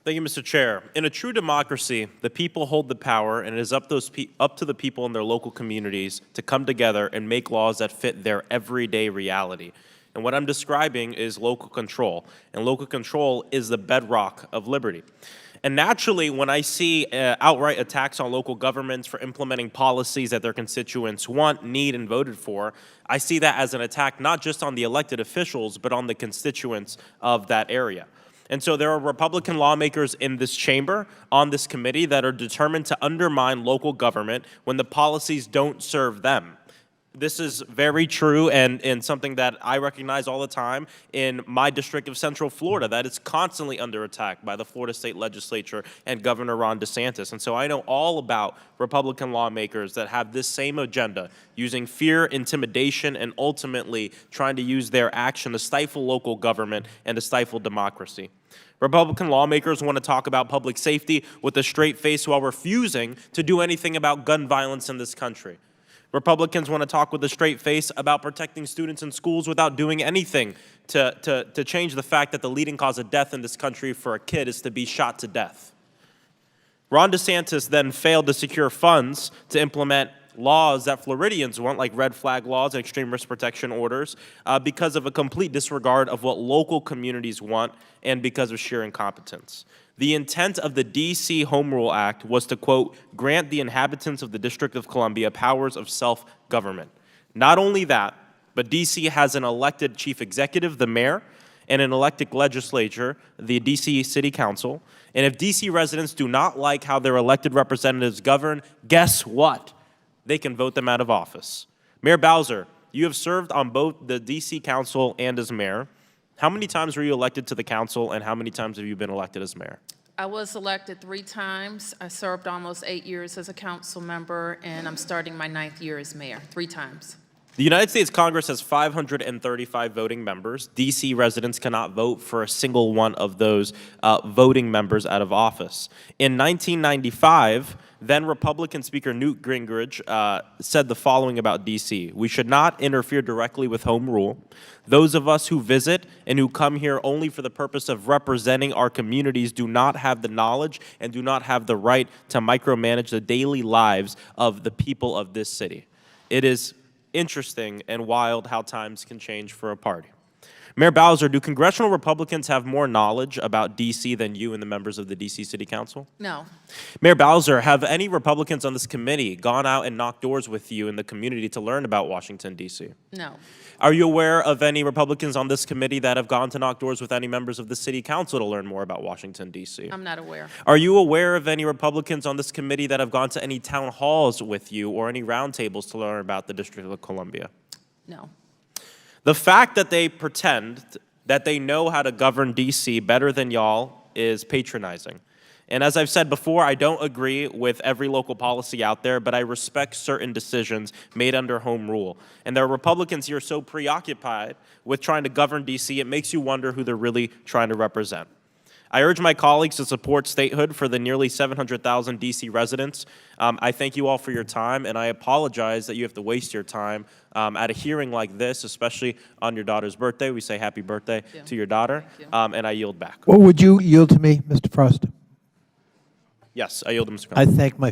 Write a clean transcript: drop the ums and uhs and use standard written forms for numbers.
Thank you, Mr. Chair. In a true democracy, the people hold the power, and it is up to the people in their local communities to come together and make laws that fit their everyday reality. And what I'm describing is local control, and local control is the bedrock of liberty. And naturally, when I see outright attacks on local governments for implementing policies that their constituents want, need, and voted for, I see that as an attack not just on the elected officials, but on the constituents of that area. And so there are Republican lawmakers in this chamber, on this committee, that are determined to undermine local government when the policies don't serve them. This is very true and something that I recognize all the time in my district of Central Florida, that it's constantly under attack by the Florida State Legislature and Governor Ron DeSantis. And so I know all about Republican lawmakers that have this same agenda, using fear, intimidation, and ultimately trying to use their action to stifle local government and to stifle democracy. Republican lawmakers want to talk about public safety with a straight face while refusing to do anything about gun violence in this country. Republicans want to talk with a straight face about protecting students in schools without doing anything to change the fact that the leading cause of death in this country for a kid is to be shot to death. Ron DeSantis then failed to secure funds to implement laws that Floridians want, like red flag laws and extreme risk protection orders, because of a complete disregard of what local communities want and because of sheer incompetence. The intent of the DC Home Rule Act was to, quote, grant the inhabitants of the District of Columbia powers of self-government. Not only that, but DC has an elected chief executive, the mayor, and an elected legislature, the DC City Council. And if DC residents do not like how their elected representatives govern, guess what? They can vote them out of office. Mayor Bowser, you have served on both the DC Council and as mayor. How many times were you elected to the council, and how many times have you been elected as mayor? I was elected 3 times. I served almost 8 years as a council member, and I'm starting my 9th year as mayor, 3 times. The United States Congress has 535 voting members. DC residents cannot vote for a single one of those voting members out of office. In 1995, then Republican Speaker Newt Gingrich said the following about DC: "We should not interfere directly with home rule. Those of us who visit and who come here only for the purpose of representing our communities do not have the knowledge and do not have the right to micromanage the daily lives of the people of this city." It is interesting and wild how times can change for a party. Mayor Bowser, do congressional Republicans have more knowledge about D.C. than you and the members of the D.C. City Council? No. Mayor Bowser, have any Republicans on this committee gone out and knocked doors with you in the community to learn about Washington, D.C.? No. Are you aware of any Republicans on this committee that have gone to knock doors with any members of the City Council to learn more about Washington, D.C.? I'm not aware. Are you aware of any Republicans on this committee that have gone to any town halls with you or any roundtables to learn about the District of Columbia? No. The fact that they pretend that they know how to govern D.C. better than y'all is patronizing. And as I've said before, I don't agree with every local policy out there, but I respect certain decisions made under home rule. And there are Republicans here so preoccupied with trying to govern D.C., it makes you wonder who they're really trying to represent. I urge my colleagues to support statehood for the nearly 700,000 D.C. residents. I thank you all for your time, and I apologize that you have to waste your time at a hearing like this, especially on your daughter's birthday. We say happy birthday to your daughter, and I yield back. What would you yield to me, Mr. Frost? Yes, I yield to Mr. I Conlon. thank my